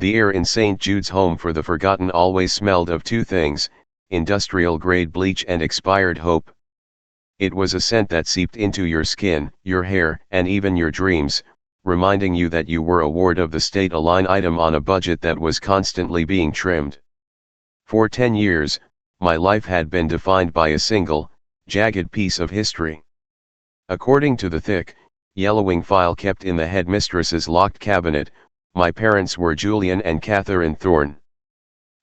The air in St. Jude's Home for the Forgotten always smelled of two things: industrial-grade bleach and expired hope. It was a scent that seeped into your skin, your hair, and even your dreams, reminding you that you were a ward of the state, a line item on a budget that was constantly being trimmed. For 10 years, my life had been defined by a single, jagged piece of history. According to the thick, yellowing file kept in the headmistress's locked cabinet, my parents were Julian and Catherine Thorne.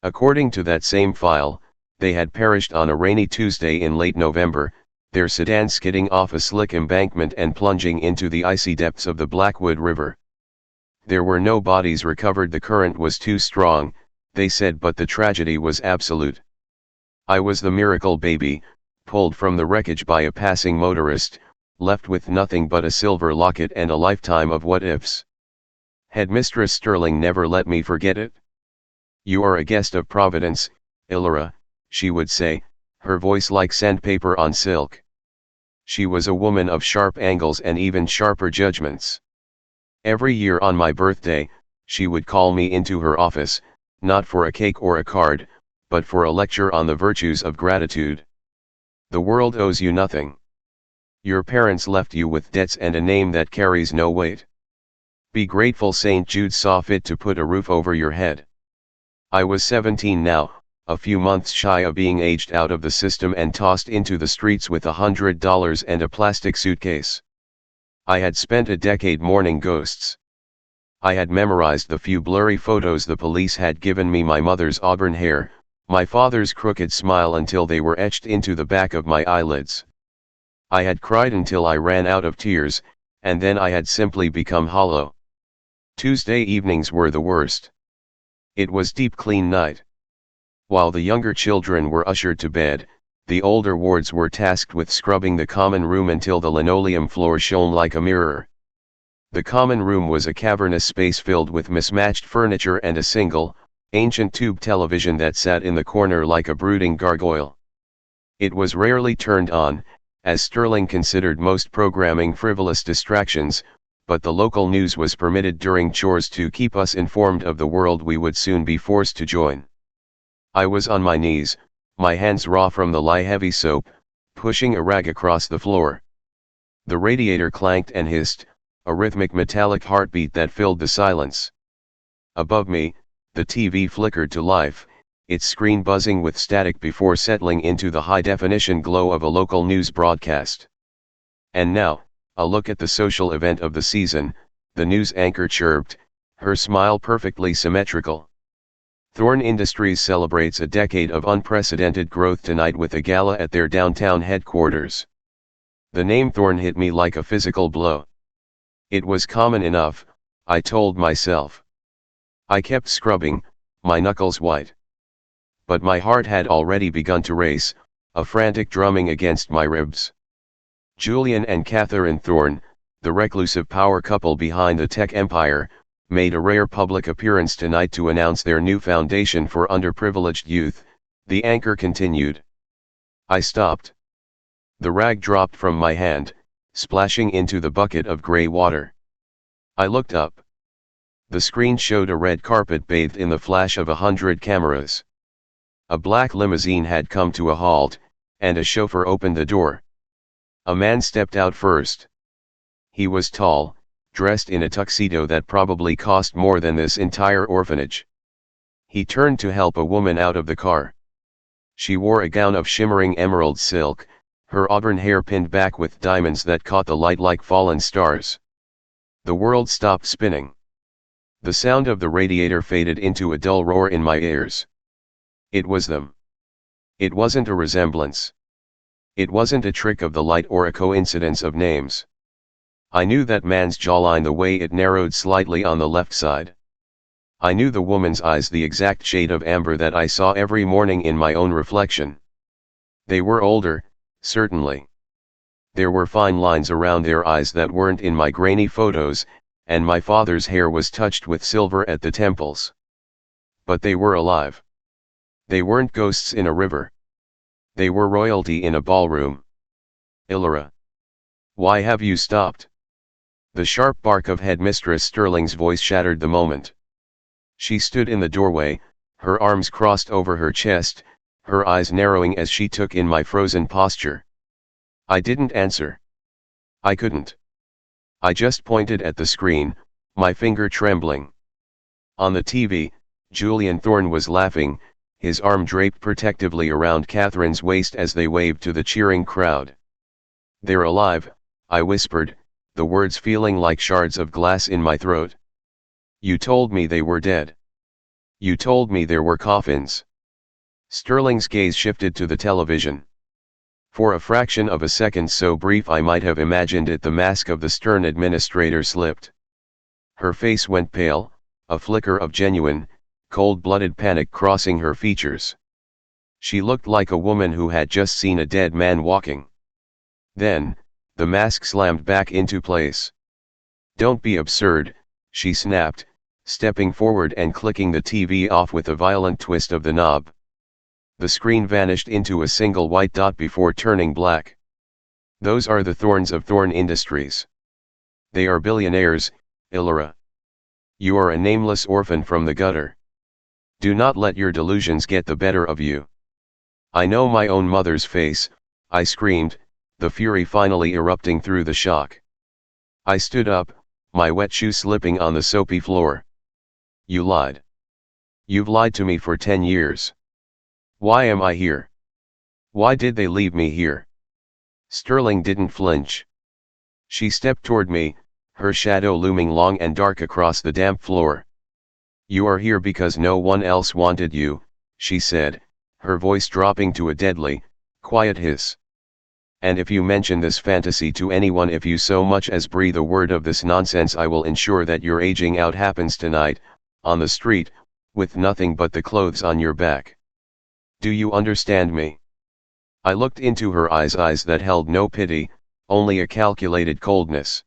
According to that same file, they had perished on a rainy Tuesday in late November, their sedan skidding off a slick embankment and plunging into the icy depths of the Blackwood River. There were no bodies recovered, the current was too strong, they said, but the tragedy was absolute. I was the miracle baby, pulled from the wreckage by a passing motorist, left with nothing but a silver locket and a lifetime of what-ifs. Headmistress Sterling never let me forget it. "You are a guest of Providence, Ilora," she would say, her voice like sandpaper on silk. She was a woman of sharp angles and even sharper judgments. Every year on my birthday, she would call me into her office, not for a cake or a card, but for a lecture on the virtues of gratitude. "The world owes you nothing. Your parents left you with debts and a name that carries no weight. Be grateful St. Jude saw fit to put a roof over your head." I was 17 now, a few months shy of being aged out of the system and tossed into the streets with $100 and a plastic suitcase. I had spent a decade mourning ghosts. I had memorized the few blurry photos the police had given me, my mother's auburn hair, my father's crooked smile, until they were etched into the back of my eyelids. I had cried until I ran out of tears, and then I had simply become hollow. Tuesday evenings were the worst. It was deep clean night. While the younger children were ushered to bed, the older wards were tasked with scrubbing the common room until the linoleum floor shone like a mirror. The common room was a cavernous space filled with mismatched furniture and a single, ancient tube television that sat in the corner like a brooding gargoyle. It was rarely turned on, as Sterling considered most programming frivolous distractions, but the local news was permitted during chores to keep us informed of the world we would soon be forced to join. I was on my knees, my hands raw from the lie-heavy soap, pushing a rag across the floor. The radiator clanked and hissed, a rhythmic metallic heartbeat that filled the silence. Above me, the TV flickered to life, its screen buzzing with static before settling into the high-definition glow of a local news broadcast. "And now, a look at the social event of the season," the news anchor chirped, her smile perfectly symmetrical. "Thorne Industries celebrates a decade of unprecedented growth tonight with a gala at their downtown headquarters." The name Thorne hit me like a physical blow. It was common enough, I told myself. I kept scrubbing, my knuckles white. But my heart had already begun to race, a frantic drumming against my ribs. Julian and Catherine Thorne, the reclusive power couple behind the tech empire, made a rare public appearance tonight to announce their new foundation for underprivileged youth, the anchor continued. I stopped. The rag dropped from my hand, splashing into the bucket of gray water. I looked up. The screen showed a red carpet bathed in the flash of 100 cameras. A black limousine had come to a halt, and a chauffeur opened the door. A man stepped out first. He was tall, dressed in a tuxedo that probably cost more than this entire orphanage. He turned to help a woman out of the car. She wore a gown of shimmering emerald silk, her auburn hair pinned back with diamonds that caught the light like fallen stars. The world stopped spinning. The sound of the radiator faded into a dull roar in my ears. It was them. It wasn't a resemblance. It wasn't a trick of the light or a coincidence of names. I knew that man's jawline the way it narrowed slightly on the left side. I knew the woman's eyes the exact shade of amber that I saw every morning in my own reflection. They were older, certainly. There were fine lines around their eyes that weren't in my grainy photos, and my father's hair was touched with silver at the temples. But they were alive. They weren't ghosts in a river. They were royalty in a ballroom. Ilora. Why have you stopped? The sharp bark of Headmistress Sterling's voice shattered the moment. She stood in the doorway, her arms crossed over her chest, her eyes narrowing as she took in my frozen posture. I didn't answer. I couldn't. I just pointed at the screen, my finger trembling. On the TV, Julian Thorne was laughing, his arm draped protectively around Catherine's waist as they waved to the cheering crowd. "They're alive," I whispered, the words feeling like shards of glass in my throat. "You told me they were dead. You told me there were coffins." Sterling's gaze shifted to the television. For a fraction of a second, so brief I might have imagined it, the mask of the stern administrator slipped. Her face went pale, a flicker of genuine, cold-blooded panic crossing her features. She looked like a woman who had just seen a dead man walking. Then, the mask slammed back into place. "Don't be absurd," she snapped, stepping forward and clicking the TV off with a violent twist of the knob. The screen vanished into a single white dot before turning black. "Those are the Thorns of Thorn Industries. They are billionaires, Illyra. You are a nameless orphan from the gutter. Do not let your delusions get the better of you." "I know my own mother's face," I screamed, the fury finally erupting through the shock. I stood up, my wet shoe slipping on the soapy floor. "You lied. You've lied to me for 10 years. Why am I here? Why did they leave me here?" Sterling didn't flinch. She stepped toward me, her shadow looming long and dark across the damp floor. "You are here because no one else wanted you," she said, her voice dropping to a deadly, quiet hiss. "And if you mention this fantasy to anyone, if you so much as breathe a word of this nonsense, I will ensure that your aging out happens tonight, on the street, with nothing but the clothes on your back. Do you understand me?" I looked into her eyes that held no pity, only a calculated coldness.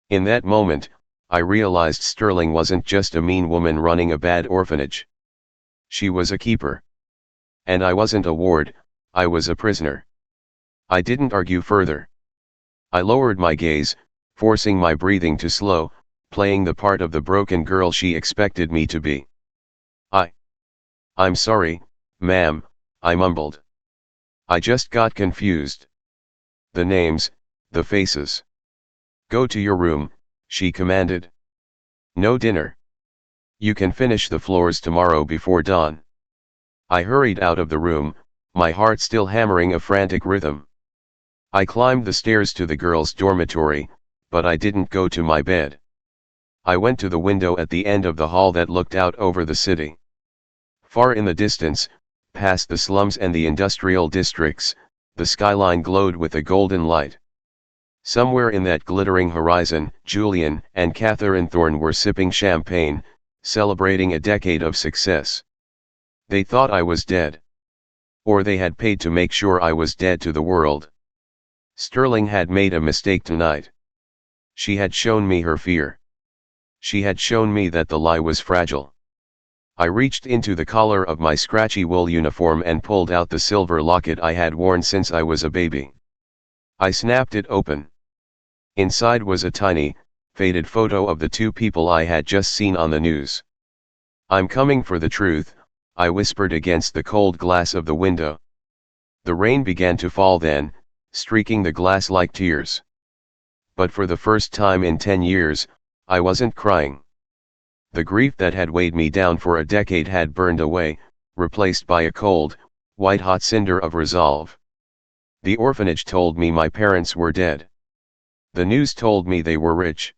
In that moment, I realized Sterling wasn't just a mean woman running a bad orphanage. She was a keeper. And I wasn't a ward, I was a prisoner. I didn't argue further. I lowered my gaze, forcing my breathing to slow, playing the part of the broken girl she expected me to be. I'm sorry, ma'am," I mumbled. "I just got confused. The names, the faces." "Go to your room," she commanded. "No dinner. You can finish the floors tomorrow before dawn." I hurried out of the room, my heart still hammering a frantic rhythm. I climbed the stairs to the girls' dormitory, but I didn't go to my bed. I went to the window at the end of the hall that looked out over the city. Far in the distance, past the slums and the industrial districts, the skyline glowed with a golden light. Somewhere in that glittering horizon, Julian and Catherine Thorne were sipping champagne, celebrating a decade of success. They thought I was dead. Or they had paid to make sure I was dead to the world. Sterling had made a mistake tonight. She had shown me her fear. She had shown me that the lie was fragile. I reached into the collar of my scratchy wool uniform and pulled out the silver locket I had worn since I was a baby. I snapped it open. Inside was a tiny, faded photo of the two people I had just seen on the news. "I'm coming for the truth," I whispered against the cold glass of the window. The rain began to fall then, streaking the glass like tears. But for the first time in 10 years, I wasn't crying. The grief that had weighed me down for a decade had burned away, replaced by a cold, white-hot cinder of resolve. The orphanage told me my parents were dead. The news told me they were rich.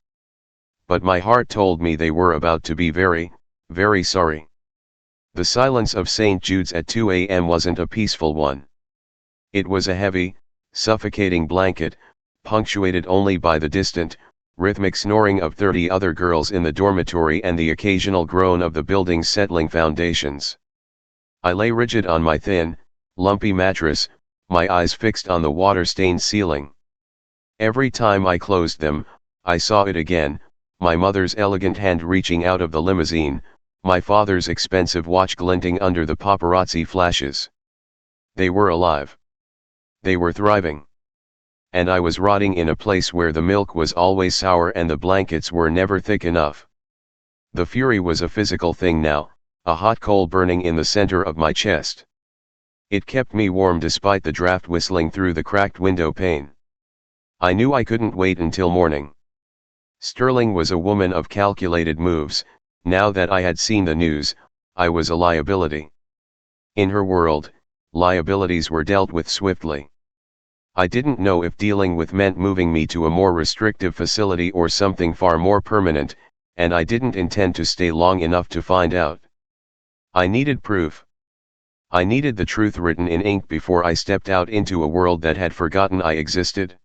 But my heart told me they were about to be very, very sorry. The silence of St. Jude's at 2 a.m. wasn't a peaceful one. It was a heavy, suffocating blanket, punctuated only by the distant, rhythmic snoring of 30 other girls in the dormitory and the occasional groan of the building's settling foundations. I lay rigid on my thin, lumpy mattress, my eyes fixed on the water-stained ceiling. Every time I closed them, I saw it again, my mother's elegant hand reaching out of the limousine, my father's expensive watch glinting under the paparazzi flashes. They were alive. They were thriving. And I was rotting in a place where the milk was always sour and the blankets were never thick enough. The fury was a physical thing now, a hot coal burning in the center of my chest. It kept me warm despite the draft whistling through the cracked window pane. I knew I couldn't wait until morning. Sterling was a woman of calculated moves. Now that I had seen the news, I was a liability. In her world, liabilities were dealt with swiftly. I didn't know if dealing with meant moving me to a more restrictive facility or something far more permanent, and I didn't intend to stay long enough to find out. I needed proof. I needed the truth written in ink before I stepped out into a world that had forgotten I existed.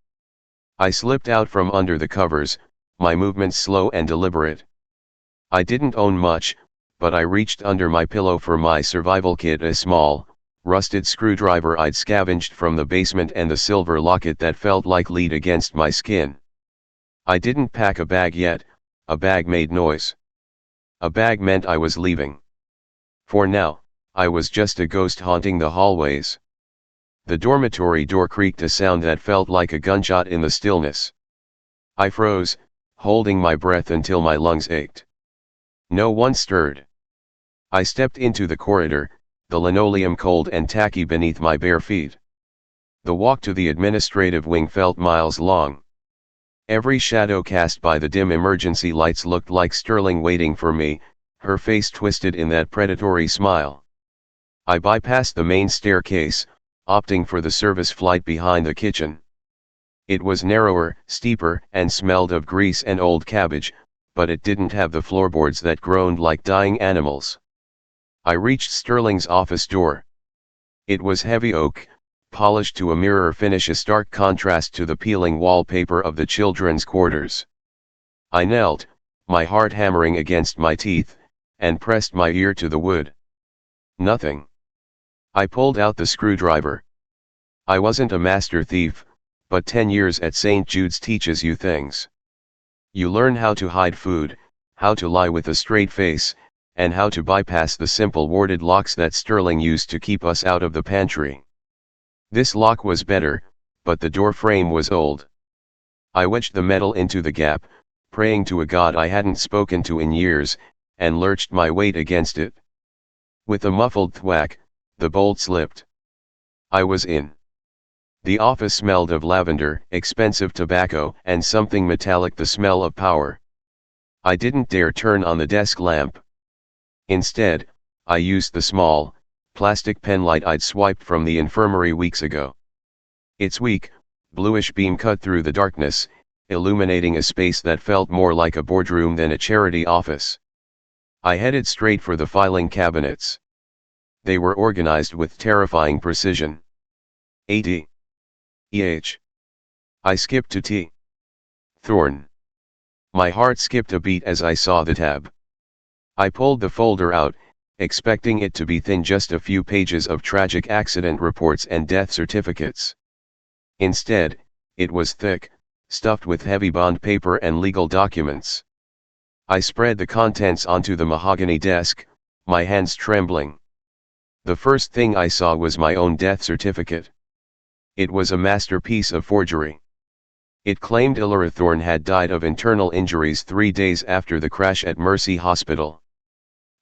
I slipped out from under the covers, my movements slow and deliberate. I didn't own much, but I reached under my pillow for my survival kit, a small, rusted screwdriver I'd scavenged from the basement and the silver locket that felt like lead against my skin. I didn't pack a bag yet. A bag made noise. A bag meant I was leaving. For now, I was just a ghost haunting the hallways. The dormitory door creaked, a sound that felt like a gunshot in the stillness. I froze, holding my breath until my lungs ached. No one stirred. I stepped into the corridor, the linoleum cold and tacky beneath my bare feet. The walk to the administrative wing felt miles long. Every shadow cast by the dim emergency lights looked like Sterling waiting for me, her face twisted in that predatory smile. I bypassed the main staircase, opting for the service flight behind the kitchen. It was narrower, steeper, and smelled of grease and old cabbage, but it didn't have the floorboards that groaned like dying animals. I reached Sterling's office door. It was heavy oak, polished to a mirror finish, a stark contrast to the peeling wallpaper of the children's quarters. I knelt, my heart hammering against my teeth, and pressed my ear to the wood. Nothing. I pulled out the screwdriver. I wasn't a master thief, but 10 years at St. Jude's teaches you things. You learn how to hide food, how to lie with a straight face, and how to bypass the simple warded locks that Sterling used to keep us out of the pantry. This lock was better, but the door frame was old. I wedged the metal into the gap, praying to a God I hadn't spoken to in years, and lurched my weight against it. With a muffled thwack, the bolt slipped. I was in. The office smelled of lavender, expensive tobacco, and something metallic, the smell of power. I didn't dare turn on the desk lamp. Instead, I used the small, plastic pen light I'd swiped from the infirmary weeks ago. Its weak, bluish beam cut through the darkness, illuminating a space that felt more like a boardroom than a charity office. I headed straight for the filing cabinets. They were organized with terrifying precision. A.D. E.H. I skipped to T. Thorn. My heart skipped a beat as I saw the tab. I pulled the folder out, expecting it to be thin, just a few pages of tragic accident reports and death certificates. Instead, it was thick, stuffed with heavy bond paper and legal documents. I spread the contents onto the mahogany desk, my hands trembling. The first thing I saw was my own death certificate. It was a masterpiece of forgery. It claimed Illyra Thorne had died of internal injuries 3 days after the crash at Mercy Hospital.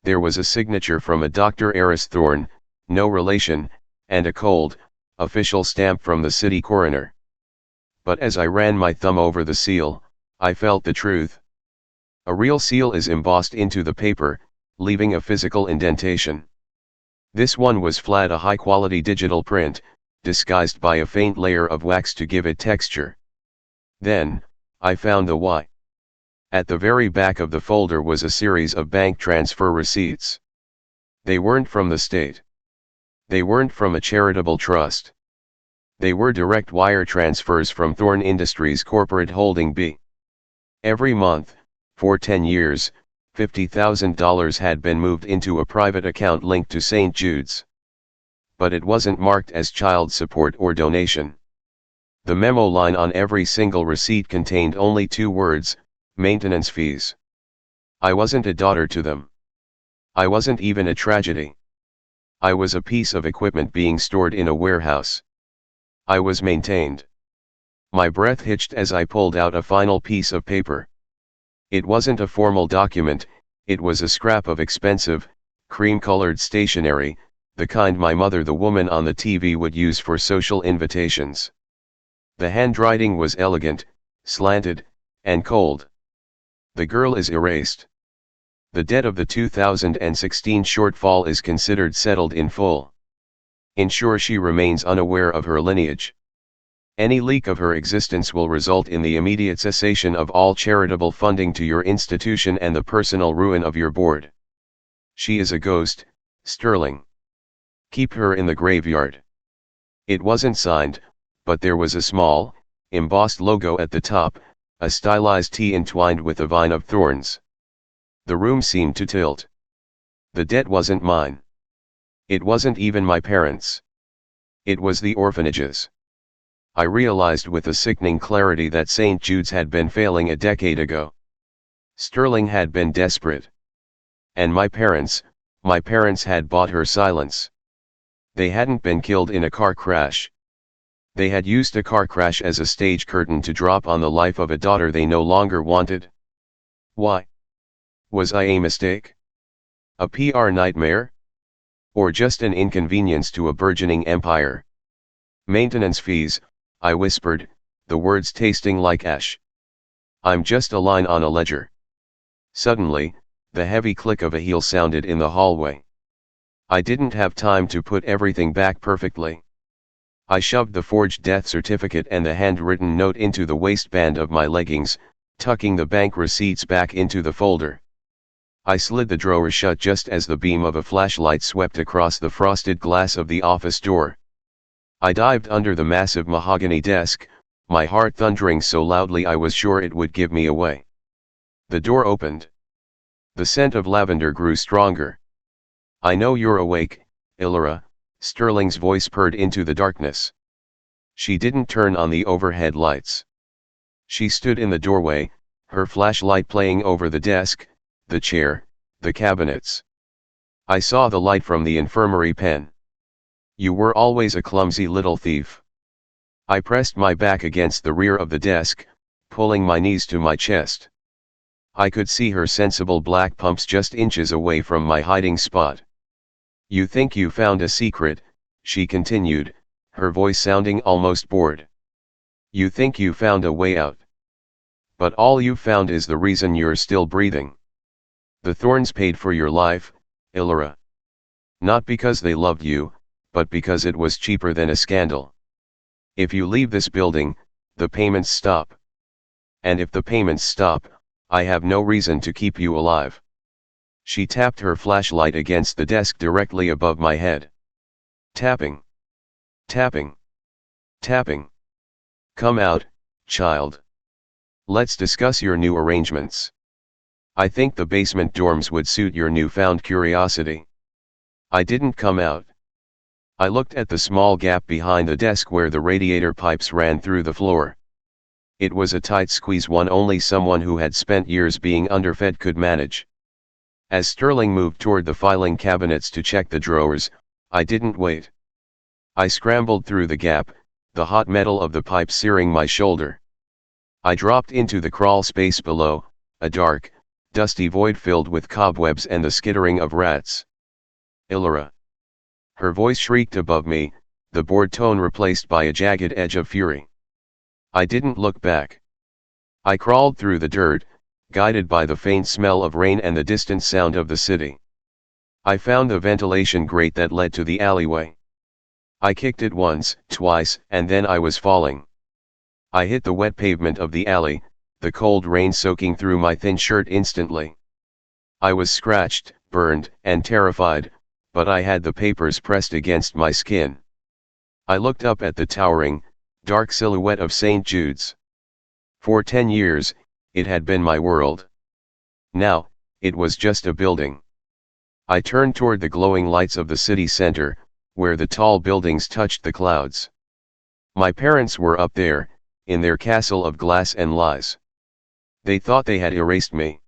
There was a signature from a Dr. Eris Thorne, no relation, and a cold, official stamp from the city coroner. But as I ran my thumb over the seal, I felt the truth. A real seal is embossed into the paper, leaving a physical indentation. This one was flat, a high-quality digital print, disguised by a faint layer of wax to give it texture. Then, I found the why. At the very back of the folder was a series of bank transfer receipts. They weren't from the state. They weren't from a charitable trust. They were direct wire transfers from Thorne Industries Corporate Holding B. Every month, for 10 years, $50,000 had been moved into a private account linked to St. Jude's. But it wasn't marked as child support or donation. The memo line on every single receipt contained only 2 words: maintenance fees. I wasn't a daughter to them. I wasn't even a tragedy. I was a piece of equipment being stored in a warehouse. I was maintained. My breath hitched as I pulled out a final piece of paper. It wasn't a formal document, It was a scrap of expensive, cream-colored stationery, the kind my mother, the woman on the TV, would use for social invitations. The handwriting was elegant, slanted, and cold. The girl is erased. The debt of the 2016 shortfall is considered settled in full. Ensure she remains unaware of her lineage. Any leak of her existence will result in the immediate cessation of all charitable funding to your institution and the personal ruin of your board. She is a ghost, Sterling. Keep her in the graveyard. It wasn't signed, but there was a small, embossed logo at the top, a stylized T entwined with a vine of thorns. The room seemed to tilt. The debt wasn't mine. It wasn't even my parents'. It was the orphanage's. I realized with a sickening clarity that St. Jude's had been failing a decade ago. Sterling had been desperate. And my parents had bought her silence. They hadn't been killed in a car crash. They had used a car crash as a stage curtain to drop on the life of a daughter they no longer wanted. Why? Was I a mistake? A PR nightmare? Or just an inconvenience to a burgeoning empire? Maintenance fees, I whispered, the words tasting like ash. I'm just a line on a ledger. Suddenly, the heavy click of a heel sounded in the hallway. I didn't have time to put everything back perfectly. I shoved the forged death certificate and the handwritten note into the waistband of my leggings, tucking the bank receipts back into the folder. I slid the drawer shut just as the beam of a flashlight swept across the frosted glass of the office door. I dived under the massive mahogany desk, my heart thundering so loudly I was sure it would give me away. The door opened. The scent of lavender grew stronger. I know you're awake, Illyra, Sterling's voice purred into the darkness. She didn't turn on the overhead lights. She stood in the doorway, her flashlight playing over the desk, the chair, the cabinets. I saw the light from the infirmary pen. You were always a clumsy little thief. I pressed my back against the rear of the desk, pulling my knees to my chest. I could see her sensible black pumps just inches away from my hiding spot. You think you found a secret, she continued, her voice sounding almost bored. You think you found a way out. But all you found is the reason you're still breathing. The thorns paid for your life, Illyra. Not because they loved you, but because it was cheaper than a scandal. If you leave this building, the payments stop. And if the payments stop, I have no reason to keep you alive. She tapped her flashlight against the desk directly above my head. Tapping. Tapping. Tapping. Come out, child. Let's discuss your new arrangements. I think the basement dorms would suit your newfound curiosity. I didn't come out. I looked at the small gap behind the desk where the radiator pipes ran through the floor. It was a tight squeeze, one only someone who had spent years being underfed could manage. As Sterling moved toward the filing cabinets to check the drawers, I didn't wait. I scrambled through the gap, the hot metal of the pipe searing my shoulder. I dropped into the crawl space below, a dark, dusty void filled with cobwebs and the skittering of rats. Illyra. Her voice shrieked above me, the bored tone replaced by a jagged edge of fury. I didn't look back. I crawled through the dirt, guided by the faint smell of rain and the distant sound of the city. I found the ventilation grate that led to the alleyway. I kicked it once, twice, and then I was falling. I hit the wet pavement of the alley, the cold rain soaking through my thin shirt instantly. I was scratched, burned, and terrified, but I had the papers pressed against my skin. I looked up at the towering, dark silhouette of St. Jude's. For 10 years, it had been my world. Now, it was just a building. I turned toward the glowing lights of the city center, where the tall buildings touched the clouds. My parents were up there, in their castle of glass and lies. They thought they had erased me.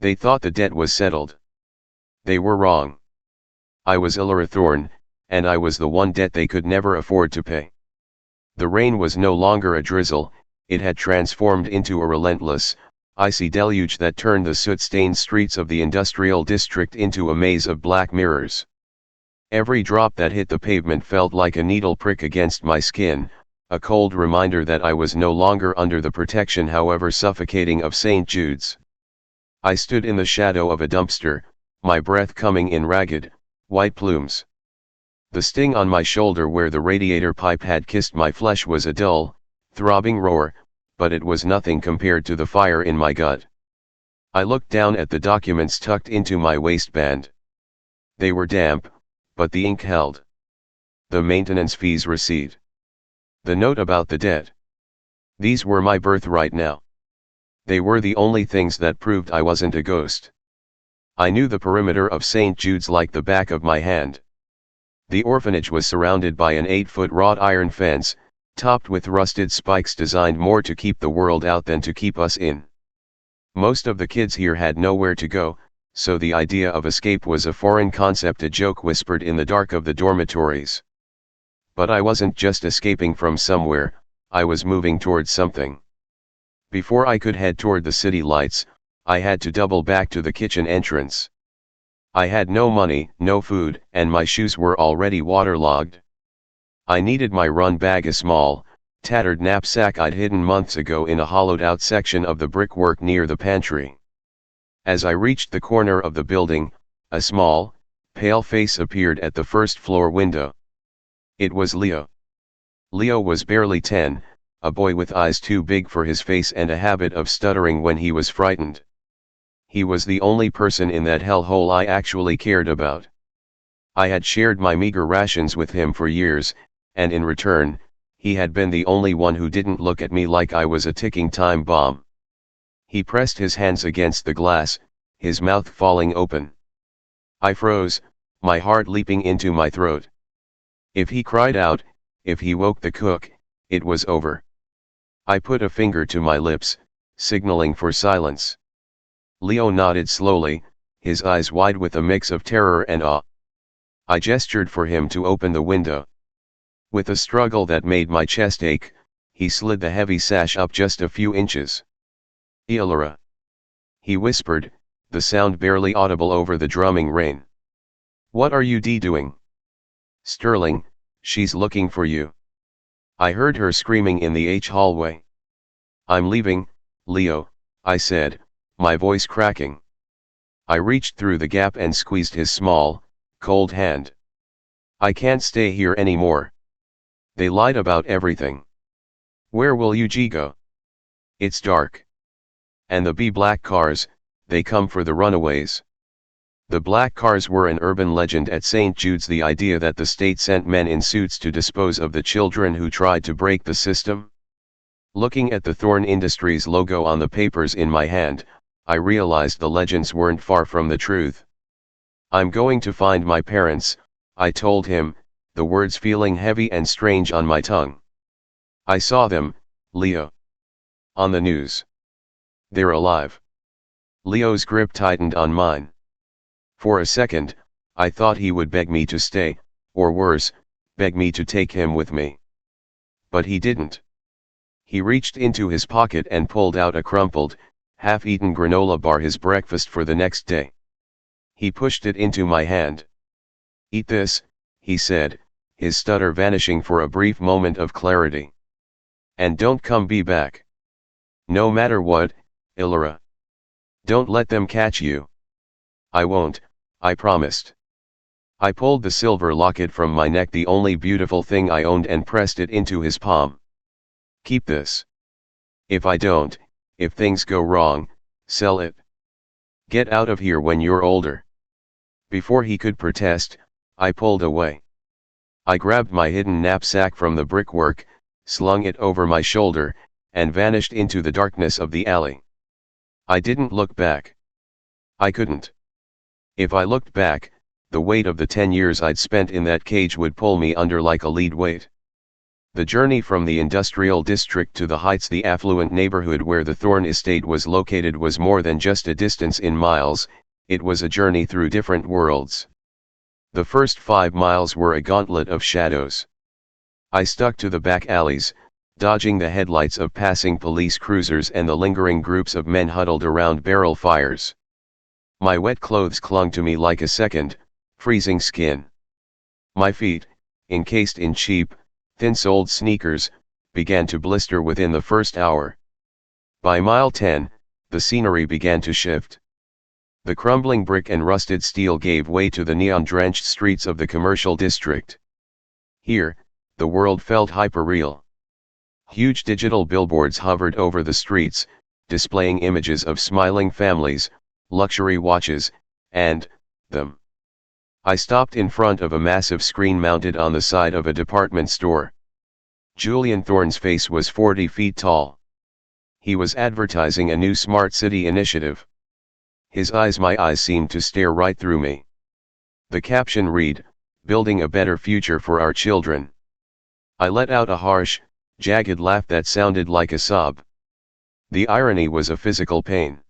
They thought the debt was settled. They were wrong. I was Illyra Thorne, and I was the one debt they could never afford to pay. The rain was no longer a drizzle, it had transformed into a relentless, icy deluge that turned the soot-stained streets of the industrial district into a maze of black mirrors. Every drop that hit the pavement felt like a needle prick against my skin, a cold reminder that I was no longer under the protection, however suffocating, of St. Jude's. I stood in the shadow of a dumpster, my breath coming in ragged, white plumes. The sting on my shoulder where the radiator pipe had kissed my flesh was a dull, throbbing roar, but it was nothing compared to the fire in my gut. I looked down at the documents tucked into my waistband. They were damp, but the ink held. The maintenance fees receipt. The note about the debt. These were my birthright now. They were the only things that proved I wasn't a ghost. I knew the perimeter of St. Jude's like the back of my hand. The orphanage was surrounded by an 8-foot wrought iron fence, topped with rusted spikes designed more to keep the world out than to keep us in. Most of the kids here had nowhere to go, so the idea of escape was a foreign concept, a joke whispered in the dark of the dormitories. But I wasn't just escaping from somewhere, I was moving towards something. Before I could head toward the city lights, I had to double back to the kitchen entrance. I had no money, no food, and my shoes were already waterlogged. I needed my run bag, a small, tattered knapsack I'd hidden months ago in a hollowed-out section of the brickwork near the pantry. As I reached the corner of the building, a small, pale face appeared at the first-floor window. It was Leo. Leo was barely 10, a boy with eyes too big for his face and a habit of stuttering when he was frightened. He was the only person in that hellhole I actually cared about. I had shared my meager rations with him for years, and in return, he had been the only one who didn't look at me like I was a ticking time bomb. He pressed his hands against the glass, his mouth falling open. I froze, my heart leaping into my throat. If he cried out, if he woke the cook, it was over. I put a finger to my lips, signaling for silence. Leo nodded slowly, his eyes wide with a mix of terror and awe. I gestured for him to open the window. With a struggle that made my chest ache, he slid the heavy sash up just a few inches. "Ilora," he whispered, the sound barely audible over the drumming rain. "What are you doing?" "Sterling, she's looking for you." I heard her screaming in the hallway. "I'm leaving, Leo," I said, my voice cracking. I reached through the gap and squeezed his small, cold hand. "I can't stay here anymore. They lied about everything. Where will you go?" "It's dark. And the black cars, they come for the runaways." The black cars were an urban legend at St. Jude's, the idea that the state sent men in suits to dispose of the children who tried to break the system. Looking at the Thorn Industries logo on the papers in my hand, I realized the legends weren't far from the truth. "I'm going to find my parents," I told him, the words feeling heavy and strange on my tongue. "I saw them, Leo. On the news. They're alive." Leo's grip tightened on mine. For a second, I thought he would beg me to stay, or worse, beg me to take him with me. But he didn't. He reached into his pocket and pulled out a crumpled, half-eaten granola bar, his breakfast for the next day. He pushed it into my hand. "Eat this," he said, his stutter vanishing for a brief moment of clarity. "And don't come back. No matter what, Ilora. Don't let them catch you." "I won't," I promised. I pulled the silver locket from my neck, the only beautiful thing I owned, and pressed it into his palm. "Keep this. If I don't, if things go wrong, sell it. Get out of here when you're older." Before he could protest, I pulled away. I grabbed my hidden knapsack from the brickwork, slung it over my shoulder, and vanished into the darkness of the alley. I didn't look back. I couldn't. If I looked back, the weight of the 10 years I'd spent in that cage would pull me under like a lead weight. The journey from the industrial district to the heights, the affluent neighborhood where the Thorn estate was located, was more than just a distance in miles, it was a journey through different worlds. The first 5 miles were a gauntlet of shadows. I stuck to the back alleys, dodging the headlights of passing police cruisers and the lingering groups of men huddled around barrel fires. My wet clothes clung to me like a second, freezing skin. My feet, encased in cheap, thin-soled sneakers, began to blister within the first hour. By mile 10, the scenery began to shift. The crumbling brick and rusted steel gave way to the neon-drenched streets of the commercial district. Here, the world felt hyper-real. Huge digital billboards hovered over the streets, displaying images of smiling families, luxury watches, and them. I stopped in front of a massive screen mounted on the side of a department store. Julian Thorne's face was 40 feet tall. He was advertising a new smart city initiative. My eyes seemed to stare right through me. The caption read, "Building a better future for our children." I let out a harsh, jagged laugh that sounded like a sob. The irony was a physical pain.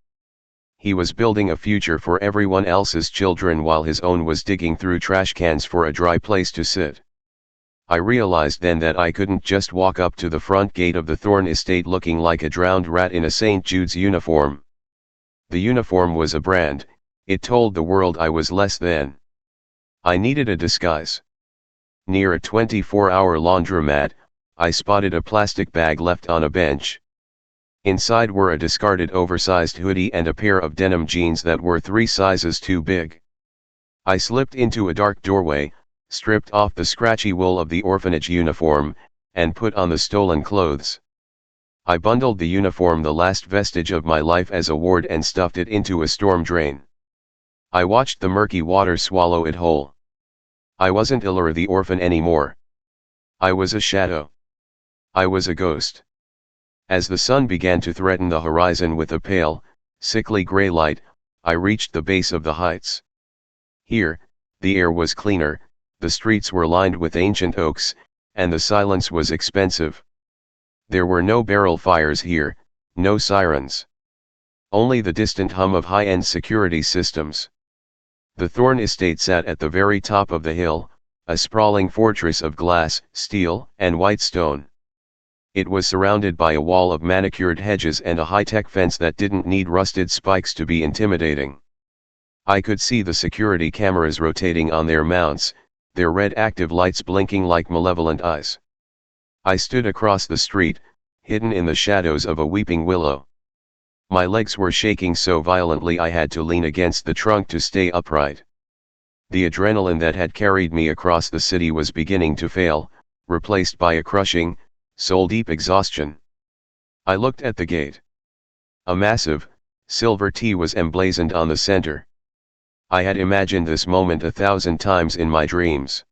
He was building a future for everyone else's children while his own was digging through trash cans for a dry place to sit. I realized then that I couldn't just walk up to the front gate of the Thorne estate looking like a drowned rat in a St. Jude's uniform. The uniform was a brand, it told the world I was less than. I needed a disguise. Near a 24-hour laundromat, I spotted a plastic bag left on a bench. Inside were a discarded oversized hoodie and a pair of denim jeans that were 3 sizes too big. I slipped into a dark doorway, stripped off the scratchy wool of the orphanage uniform, and put on the stolen clothes. I bundled the uniform, the last vestige of my life as a ward, and stuffed it into a storm drain. I watched the murky water swallow it whole. I wasn't Ilra the orphan anymore. I was a shadow. I was a ghost. As the sun began to threaten the horizon with a pale, sickly gray light, I reached the base of the heights. Here, the air was cleaner, the streets were lined with ancient oaks, and the silence was expensive. There were no barrel fires here, no sirens. Only the distant hum of high-end security systems. The Thorne estate sat at the very top of the hill, a sprawling fortress of glass, steel, and white stone. It was surrounded by a wall of manicured hedges and a high-tech fence that didn't need rusted spikes to be intimidating. I could see the security cameras rotating on their mounts, their red active lights blinking like malevolent eyes. I stood across the street, hidden in the shadows of a weeping willow. My legs were shaking so violently I had to lean against the trunk to stay upright. The adrenaline that had carried me across the city was beginning to fail, replaced by a crushing, soul-deep exhaustion. I looked at the gate. A massive, silver T was emblazoned on the center. I had imagined this moment 1,000 times in my dreams.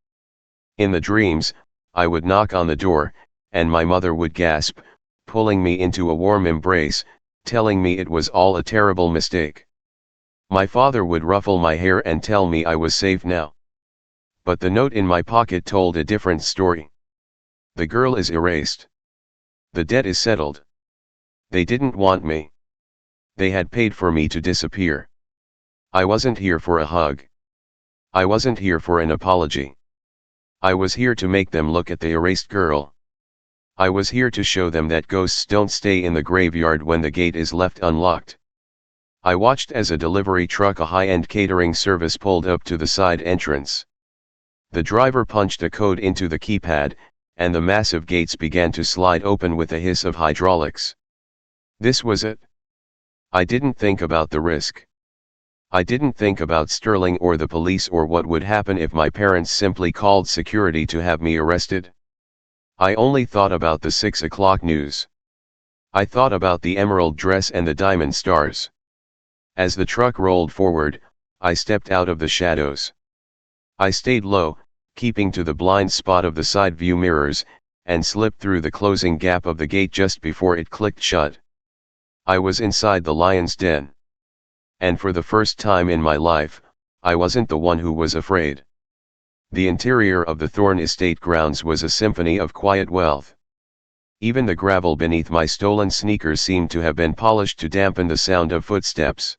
In the dreams, I would knock on the door, and my mother would gasp, pulling me into a warm embrace, telling me it was all a terrible mistake. My father would ruffle my hair and tell me I was safe now. But the note in my pocket told a different story. The girl is erased. The debt is settled. They didn't want me. They had paid for me to disappear. I wasn't here for a hug. I wasn't here for an apology. I was here to make them look at the erased girl. I was here to show them that ghosts don't stay in the graveyard when the gate is left unlocked. I watched as a delivery truck, a high-end catering service, pulled up to the side entrance. The driver punched a code into the keypad, and the massive gates began to slide open with a hiss of hydraulics. This was it. I didn't think about the risk. I didn't think about Sterling or the police or what would happen if my parents simply called security to have me arrested. I only thought about the 6 o'clock news. I thought about the emerald dress and the diamond stars. As the truck rolled forward, I stepped out of the shadows. I stayed low, keeping to the blind spot of the side view mirrors, and slipped through the closing gap of the gate just before it clicked shut. I was inside the lion's den. And for the first time in my life, I wasn't the one who was afraid. The interior of the Thorne estate grounds was a symphony of quiet wealth. Even the gravel beneath my stolen sneakers seemed to have been polished to dampen the sound of footsteps.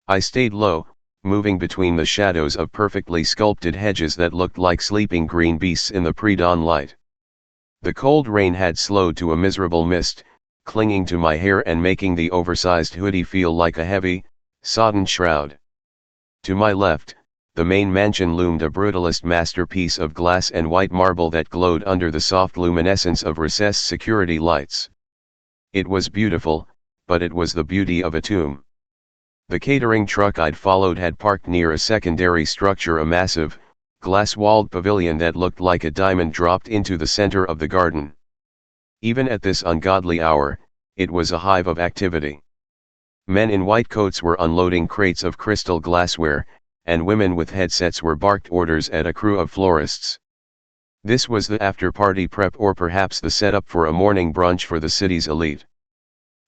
I stayed low, moving between the shadows of perfectly sculpted hedges that looked like sleeping green beasts in the pre-dawn light. The cold rain had slowed to a miserable mist, clinging to my hair and making the oversized hoodie feel like a heavy, sodden shroud. To my left, the main mansion loomed, a brutalist masterpiece of glass and white marble that glowed under the soft luminescence of recessed security lights. It was beautiful, but it was the beauty of a tomb. The catering truck I'd followed had parked near a secondary structure, a massive, glass-walled pavilion that looked like a diamond dropped into the center of the garden. Even at this ungodly hour, it was a hive of activity. Men in white coats were unloading crates of crystal glassware, and women with headsets were barked orders at a crew of florists. This was the after-party prep, or perhaps the setup for a morning brunch for the city's elite.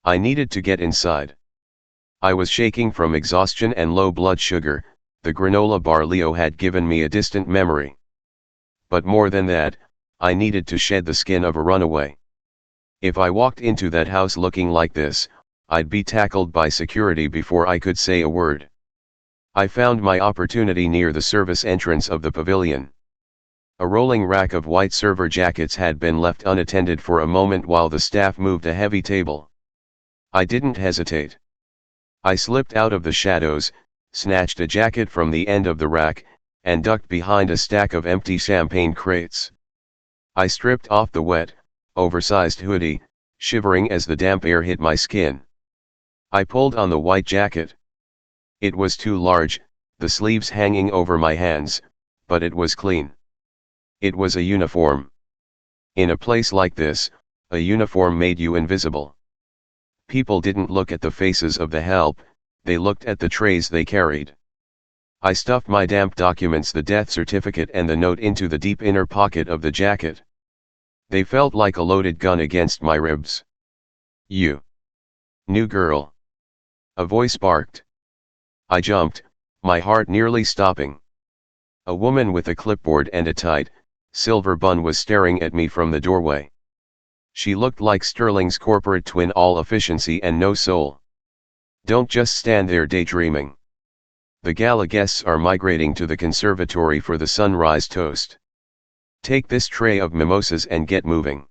I needed to get inside. I was shaking from exhaustion and low blood sugar. The granola bar Leo had given me a distant memory. But more than that, I needed to shed the skin of a runaway. If I walked into that house looking like this, I'd be tackled by security before I could say a word. I found my opportunity near the service entrance of the pavilion. A rolling rack of white server jackets had been left unattended for a moment while the staff moved a heavy table. I didn't hesitate. I slipped out of the shadows, snatched a jacket from the end of the rack, and ducked behind a stack of empty champagne crates. I stripped off the wet, oversized hoodie, shivering as the damp air hit my skin. I pulled on the white jacket. It was too large, the sleeves hanging over my hands, but it was clean. It was a uniform. In a place like this, a uniform made you invisible. People didn't look at the faces of the help, they looked at the trays they carried. I stuffed my damp documents, the death certificate and the note, into the deep inner pocket of the jacket. They felt like a loaded gun against my ribs. "You. New girl." A voice barked. I jumped, my heart nearly stopping. A woman with a clipboard and a tight, silver bun was staring at me from the doorway. She looked like Sterling's corporate twin, all efficiency and no soul. "Don't just stand there daydreaming. The gala guests are migrating to the conservatory for the sunrise toast. Take this tray of mimosas and get moving.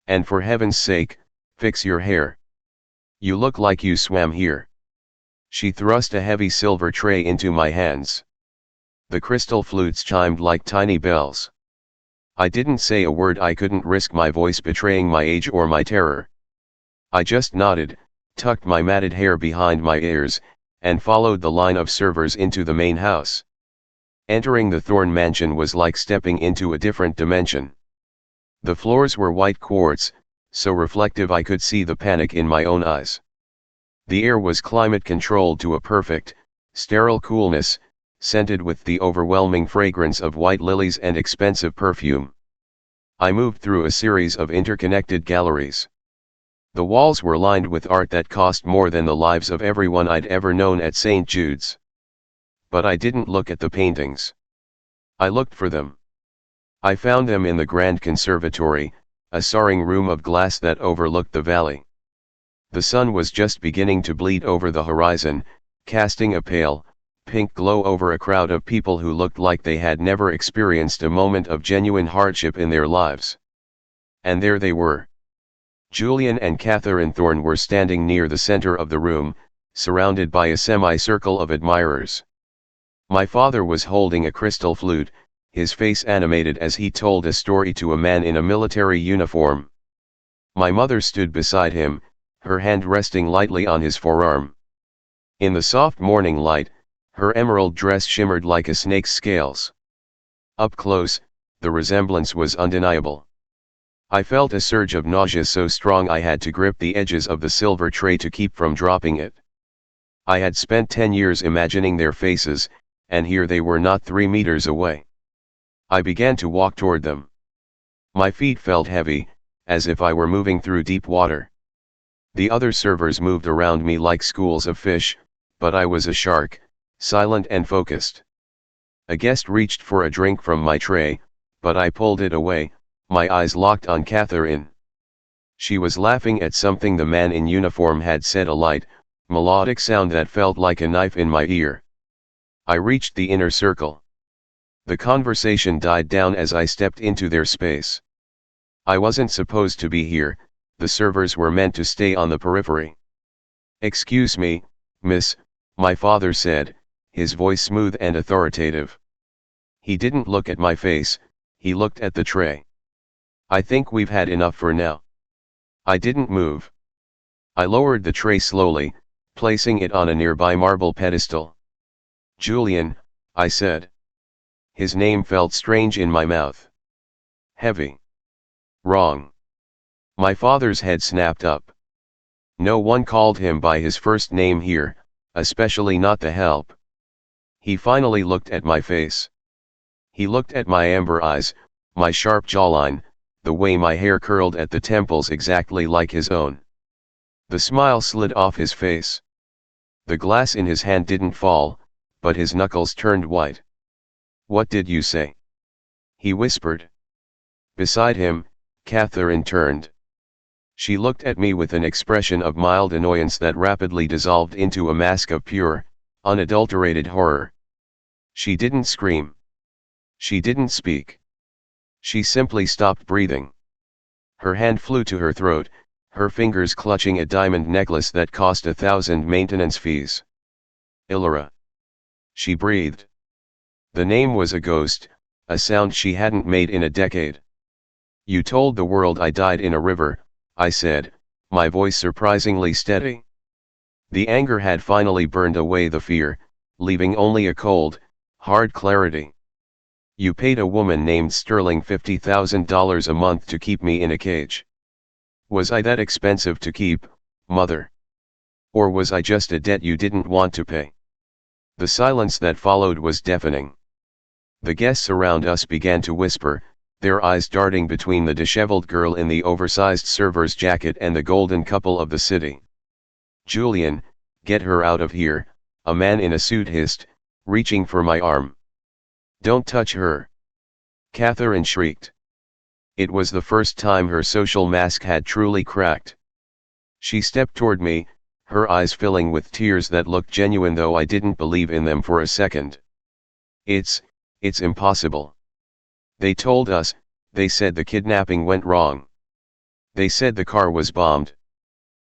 And for heaven's sake, fix your hair. You look like you swam here." She thrust a heavy silver tray into my hands. The crystal flutes chimed like tiny bells. I didn't say a word. I couldn't risk my voice betraying my age or my terror. I just nodded, tucked my matted hair behind my ears, and followed the line of servers into the main house. Entering the Thorn mansion was like stepping into a different dimension. The floors were white quartz, so reflective I could see the panic in my own eyes. The air was climate-controlled to a perfect, sterile coolness, scented with the overwhelming fragrance of white lilies and expensive perfume. I moved through a series of interconnected galleries. The walls were lined with art that cost more than the lives of everyone I'd ever known at St. Jude's. But I didn't look at the paintings. I looked for them. I found them in the Grand Conservatory, a soaring room of glass that overlooked the valley. The sun was just beginning to bleed over the horizon, casting a pale, pink glow over a crowd of people who looked like they had never experienced a moment of genuine hardship in their lives. And there they were. Julian and Catherine Thorne were standing near the center of the room, surrounded by a semicircle of admirers. My father was holding a crystal flute, his face animated as he told a story to a man in a military uniform. My mother stood beside him, her hand resting lightly on his forearm. In the soft morning light, her emerald dress shimmered like a snake's scales. Up close, the resemblance was undeniable. I felt a surge of nausea so strong I had to grip the edges of the silver tray to keep from dropping it. I had spent 10 years imagining their faces, and here they were not 3 meters away. I began to walk toward them. My feet felt heavy, as if I were moving through deep water. The other servers moved around me like schools of fish, but I was a shark, silent and focused. A guest reached for a drink from my tray, but I pulled it away, my eyes locked on Catherine. She was laughing at something the man in uniform had said, a light, melodic sound that felt like a knife in my ear. I reached the inner circle. The conversation died down as I stepped into their space. I wasn't supposed to be here, the servers were meant to stay on the periphery. Excuse me, miss, my father said, his voice smooth and authoritative. He didn't look at my face, he looked at the tray. I think we've had enough for now. I didn't move. I lowered the tray slowly, placing it on a nearby marble pedestal. Julian, I said. His name felt strange in my mouth. Heavy. Wrong. My father's head snapped up. No one called him by his first name here, especially not the help. He finally looked at my face. He looked at my amber eyes, my sharp jawline, the way my hair curled at the temples exactly like his own. The smile slid off his face. The glass in his hand didn't fall, but his knuckles turned white. What did you say? He whispered. Beside him, Catherine turned. She looked at me with an expression of mild annoyance that rapidly dissolved into a mask of pure, unadulterated horror. She didn't scream. She didn't speak. She simply stopped breathing. Her hand flew to her throat, her fingers clutching a diamond necklace that cost 1,000 maintenance fees. Illyra. She breathed. The name was a ghost, a sound she hadn't made in a decade. You told the world I died in a river, I said, my voice surprisingly steady. The anger had finally burned away the fear, leaving only a cold, hard clarity. You paid a woman named Sterling $50,000 a month to keep me in a cage. Was I that expensive to keep, mother? Or was I just a debt you didn't want to pay? The silence that followed was deafening. The guests around us began to whisper, their eyes darting between the disheveled girl in the oversized server's jacket and the golden couple of the city. Julian, get her out of here, a man in a suit hissed, reaching for my arm. Don't touch her. Catherine shrieked. It was the first time her social mask had truly cracked. She stepped toward me, her eyes filling with tears that looked genuine though I didn't believe in them for a second. It's impossible. They told us, they said the kidnapping went wrong. They said the car was bombed.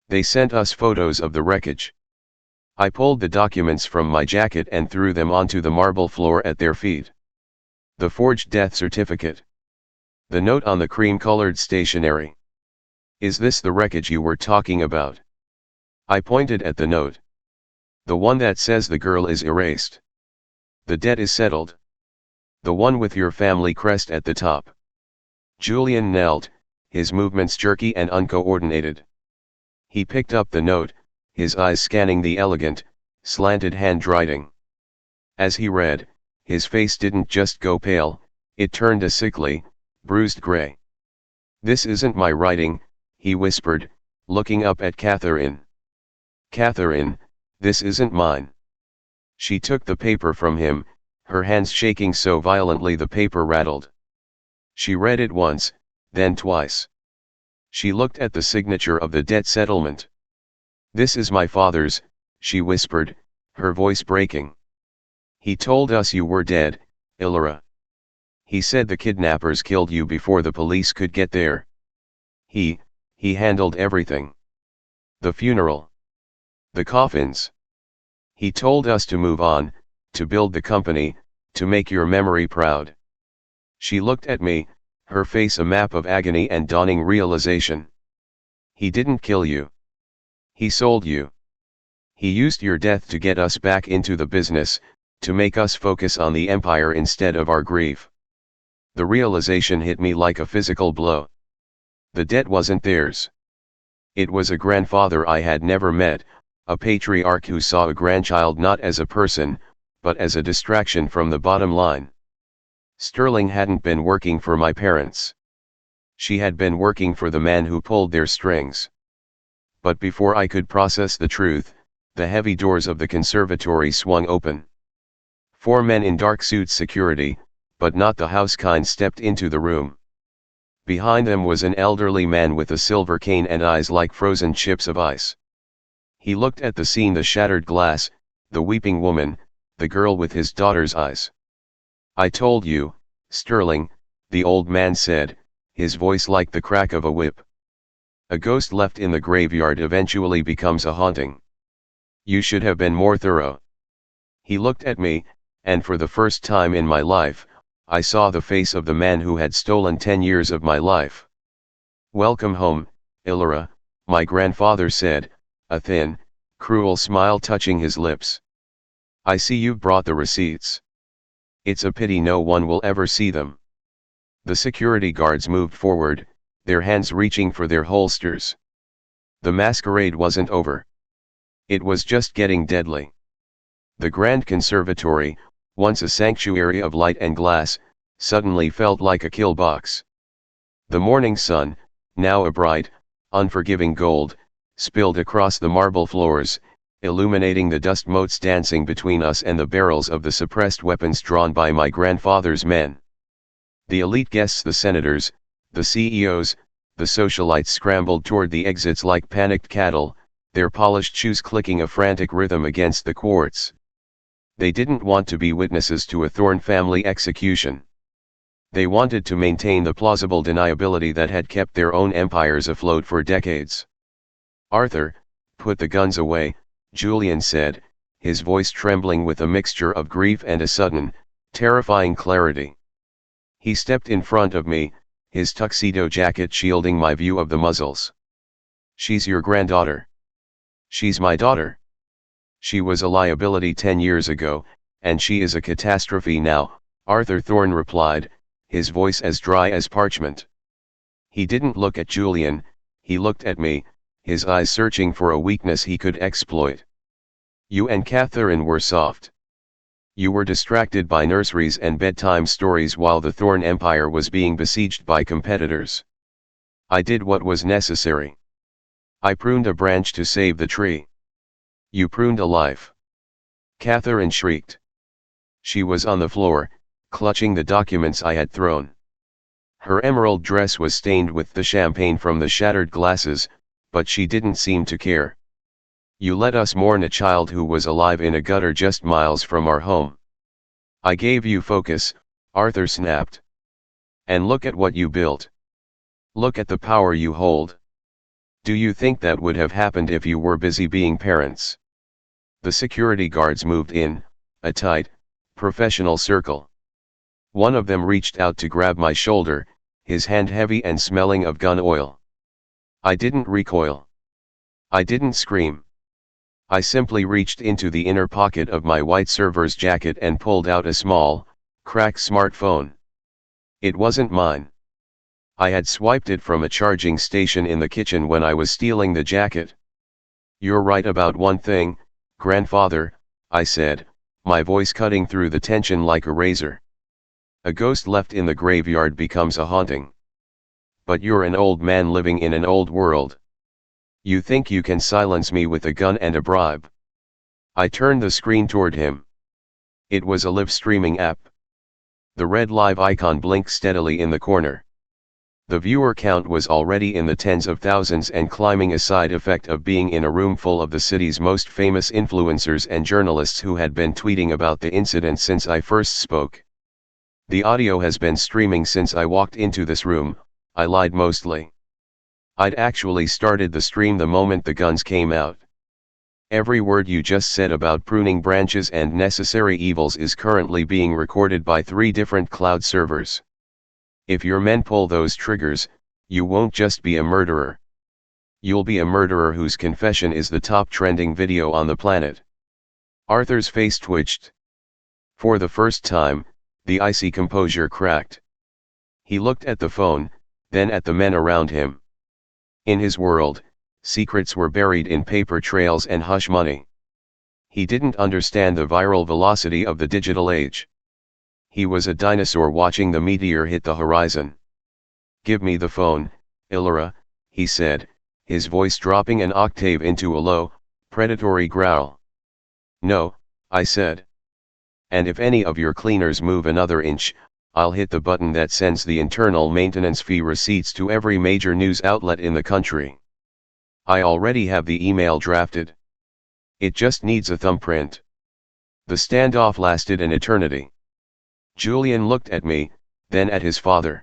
They sent us photos of the wreckage. I pulled the documents from my jacket and threw them onto the marble floor at their feet. The forged death certificate. The note on the cream-colored stationery. Is this the wreckage you were talking about? I pointed at the note. The one that says the girl is erased. The debt is settled. The one with your family crest at the top. Julian knelt, his movements jerky and uncoordinated. He picked up the note, his eyes scanning the elegant, slanted handwriting. As he read, his face didn't just go pale, it turned a sickly, bruised gray. This isn't my writing, he whispered, looking up at Catherine. Catherine, this isn't mine. She took the paper from him, her hands shaking so violently the paper rattled. She read it once, then twice. She looked at the signature of the debt settlement. This is my father's, she whispered, her voice breaking. He told us you were dead, Illyra. He said the kidnappers killed you before the police could get there. He handled everything. The funeral. The coffins. He told us to move on, to build the company, to make your memory proud. She looked at me, her face a map of agony and dawning realization. He didn't kill you. He sold you. He used your death to get us back into the business, to make us focus on the empire instead of our grief. The realization hit me like a physical blow. The debt wasn't theirs. It was a grandfather I had never met, a patriarch who saw a grandchild not as a person, but as a distraction from the bottom line. Sterling hadn't been working for my parents. She had been working for the man who pulled their strings. But before I could process the truth, the heavy doors of the conservatory swung open. 4 men in dark suits security, but not the house kind, stepped into the room. Behind them was an elderly man with a silver cane and eyes like frozen chips of ice. He looked at the scene, the shattered glass, the weeping woman, the girl with his daughter's eyes. I told you, Sterling, the old man said, his voice like the crack of a whip. A ghost left in the graveyard eventually becomes a haunting. You should have been more thorough. He looked at me, and for the first time in my life, I saw the face of the man who had stolen 10 years of my life. "Welcome home, Illyra," my grandfather said, a thin, cruel smile touching his lips. "I see you've brought the receipts. It's a pity no one will ever see them." The security guards moved forward, their hands reaching for their holsters. The masquerade wasn't over. It was just getting deadly. The Grand Conservatory, once a sanctuary of light and glass, suddenly felt like a kill box. The morning sun, now a bright, unforgiving gold, spilled across the marble floors, illuminating the dust motes dancing between us and the barrels of the suppressed weapons drawn by my grandfather's men. The elite guests, the senators, the CEOs, the socialites scrambled toward the exits like panicked cattle, their polished shoes clicking a frantic rhythm against the quartz. They didn't want to be witnesses to a Thorne family execution. They wanted to maintain the plausible deniability that had kept their own empires afloat for decades. "Arthur, put the guns away," Julian said, his voice trembling with a mixture of grief and a sudden, terrifying clarity. He stepped in front of me, his tuxedo jacket shielding my view of the muzzles. "She's your granddaughter." "She's my daughter. She was a liability 10 years ago, and she is a catastrophe now," Arthur Thorne replied, his voice as dry as parchment. He didn't look at Julian, he looked at me, his eyes searching for a weakness he could exploit. "You and Catherine were soft. You were distracted by nurseries and bedtime stories while the Thorne Empire was being besieged by competitors. I did what was necessary. I pruned a branch to save the tree. You pruned a life." Catherine shrieked. She was on the floor, clutching the documents I had thrown. Her emerald dress was stained with the champagne from the shattered glasses, but she didn't seem to care. "You let us mourn a child who was alive in a gutter just miles from our home." "I gave you focus," Arthur snapped. "And look at what you built. Look at the power you hold. Do you think that would have happened if you were busy being parents?" The security guards moved in, a tight, professional circle. One of them reached out to grab my shoulder, his hand heavy and smelling of gun oil. I didn't recoil. I didn't scream. I simply reached into the inner pocket of my white server's jacket and pulled out a small, cracked smartphone. It wasn't mine. I had swiped it from a charging station in the kitchen when I was stealing the jacket. "You're right about one thing, grandfather," I said, my voice cutting through the tension like a razor. "A ghost left in the graveyard becomes a haunting. But you're an old man living in an old world. You think you can silence me with a gun and a bribe?" I turned the screen toward him. It was a live streaming app. The red live icon blinked steadily in the corner. The viewer count was already in the tens of thousands and climbing, a side effect of being in a room full of the city's most famous influencers and journalists who had been tweeting about the incident since I first spoke. "The audio has been streaming since I walked into this room," I lied mostly. I'd actually started the stream the moment the guns came out. "Every word you just said about pruning branches and necessary evils is currently being recorded by 3 different cloud servers. If your men pull those triggers, you won't just be a murderer. You'll be a murderer whose confession is the top trending video on the planet." Arthur's face twitched. For the first time, the icy composure cracked. He looked at the phone, then at the men around him. In his world, secrets were buried in paper trails and hush money. He didn't understand the viral velocity of the digital age. He was a dinosaur watching the meteor hit the horizon. "Give me the phone, Illyra," he said, his voice dropping an octave into a low, predatory growl. "No," I said. "And if any of your cleaners move another inch, I'll hit the button that sends the internal maintenance fee receipts to every major news outlet in the country. I already have the email drafted. It just needs a thumbprint." The standoff lasted an eternity. Julian looked at me, then at his father.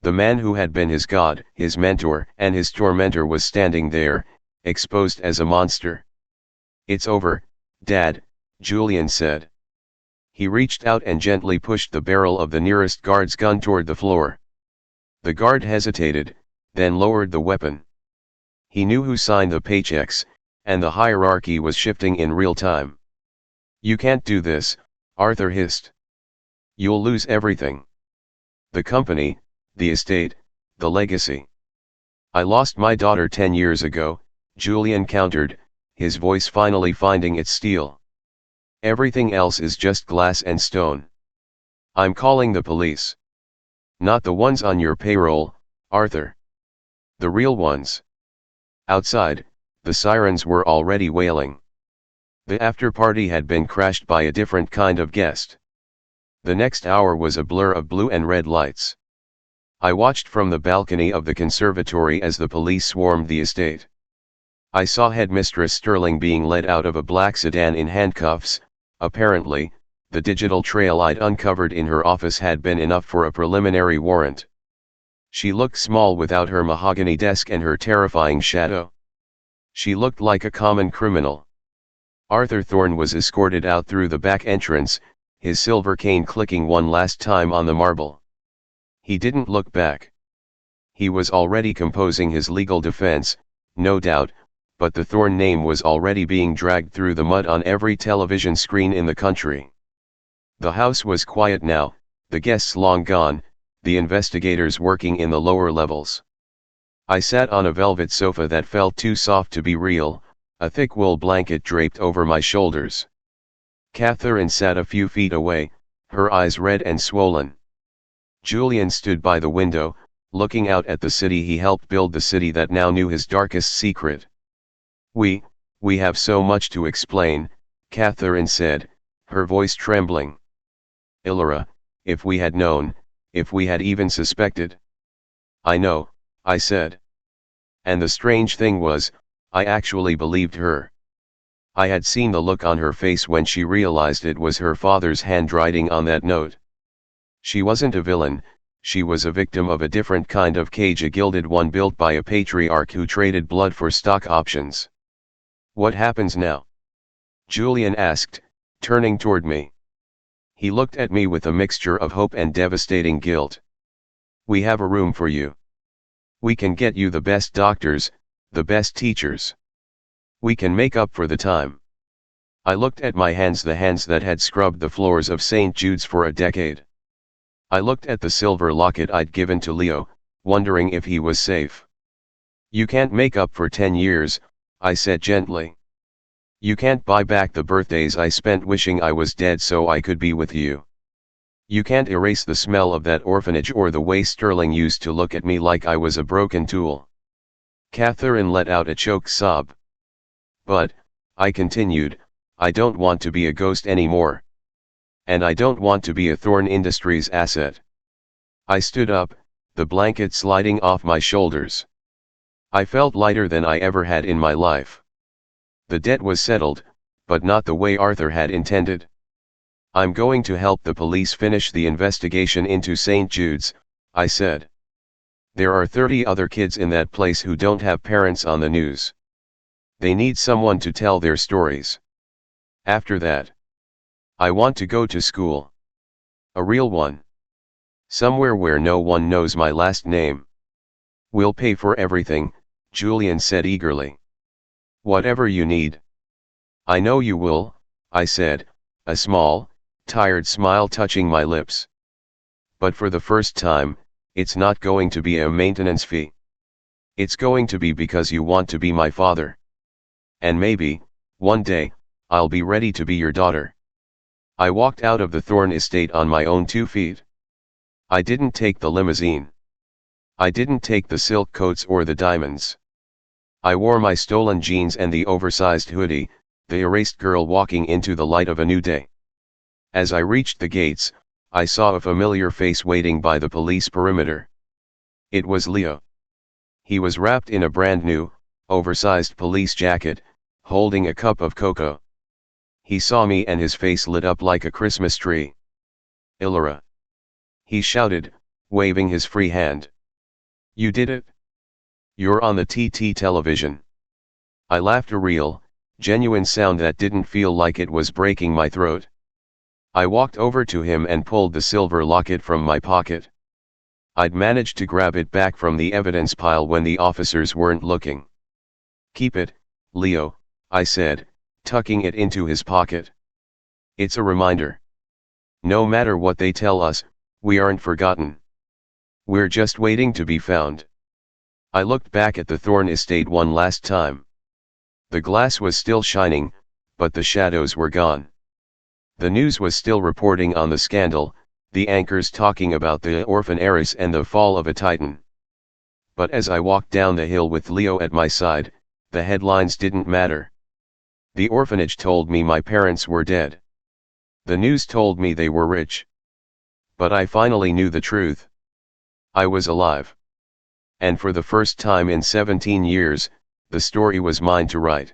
The man who had been his god, his mentor, and his tormentor was standing there, exposed as a monster. "It's over, Dad," Julian said. He reached out and gently pushed the barrel of the nearest guard's gun toward the floor. The guard hesitated, then lowered the weapon. He knew who signed the paychecks, and the hierarchy was shifting in real time. "You can't do this," Arthur hissed. "You'll lose everything. The company, the estate, the legacy." "I lost my daughter 10 years ago," Julian countered, his voice finally finding its steel. "Everything else is just glass and stone. I'm calling the police. Not the ones on your payroll, Arthur. The real ones." Outside, the sirens were already wailing. The after-party had been crashed by a different kind of guest. The next hour was a blur of blue and red lights. I watched from the balcony of the conservatory as the police swarmed the estate. I saw Headmistress Sterling being led out of a black sedan in handcuffs. Apparently, the digital trail I'd uncovered in her office had been enough for a preliminary warrant. She looked small without her mahogany desk and her terrifying shadow. She looked like a common criminal. Arthur Thorne was escorted out through the back entrance, his silver cane clicking one last time on the marble. He didn't look back. He was already composing his legal defense, no doubt, but the Thorne name was already being dragged through the mud on every television screen in the country. The house was quiet now, the guests long gone, the investigators working in the lower levels. I sat on a velvet sofa that felt too soft to be real, a thick wool blanket draped over my shoulders. Catherine sat a few feet away, her eyes red and swollen. Julian stood by the window, looking out at the city he helped build, the city that now knew his darkest secret. We have so much to explain," Catherine said, her voice trembling. "Illyra, if we had known, if we had even suspected." "I know," I said. And the strange thing was, I actually believed her. I had seen the look on her face when she realized it was her father's handwriting on that note. She wasn't a villain, she was a victim of a different kind of cage, a gilded one built by a patriarch who traded blood for stock options. "What happens now?" Julian asked, turning toward me. He looked at me with a mixture of hope and devastating guilt. "We have a room for you. We can get you the best doctors, the best teachers. We can make up for the time." I looked at my hands, the hands that had scrubbed the floors of St. Jude's for a decade. I looked at the silver locket I'd given to Leo, wondering if he was safe. "You can't make up for 10 years, I said gently. "You can't buy back the birthdays I spent wishing I was dead so I could be with you. You can't erase the smell of that orphanage or the way Sterling used to look at me like I was a broken tool." Catherine let out a choked sob. "But," I continued, "I don't want to be a ghost anymore. And I don't want to be a Thorne Industries asset." I stood up, the blanket sliding off my shoulders. I felt lighter than I ever had in my life. The debt was settled, but not the way Arthur had intended. "I'm going to help the police finish the investigation into St. Jude's," I said. "There are 30 other kids in that place who don't have parents on the news. They need someone to tell their stories. After that, I want to go to school. A real one. Somewhere where no one knows my last name." "We'll pay for everything," Julian said eagerly. "Whatever you need." "I know you will," I said, a small, tired smile touching my lips. "But for the first time, it's not going to be a maintenance fee. It's going to be because you want to be my father. And maybe, one day, I'll be ready to be your daughter." I walked out of the Thorne estate on my own 2 feet. I didn't take the limousine. I didn't take the silk coats or the diamonds. I wore my stolen jeans and the oversized hoodie, the erased girl walking into the light of a new day. As I reached the gates, I saw a familiar face waiting by the police perimeter. It was Leo. He was wrapped in a brand new, oversized police jacket, holding a cup of cocoa. He saw me and his face lit up like a Christmas tree. "Illyra!" he shouted, waving his free hand. You did it? You're on the TT television. I laughed, a real, genuine sound that didn't feel like it was breaking my throat. I walked over to him and pulled the silver locket from my pocket. I'd managed to grab it back from the evidence pile when the officers weren't looking. Keep it, Leo, I said, tucking it into his pocket. It's a reminder. No matter what they tell us, we aren't forgotten. We're just waiting to be found. I looked back at the Thorne estate one last time. The glass was still shining, but the shadows were gone. The news was still reporting on the scandal, the anchors talking about the orphan heiress and the fall of a titan. But as I walked down the hill with Leo at my side, the headlines didn't matter. The orphanage told me my parents were dead. The news told me they were rich. But I finally knew the truth. I was alive. And for the first time in 17 years, the story was mine to write.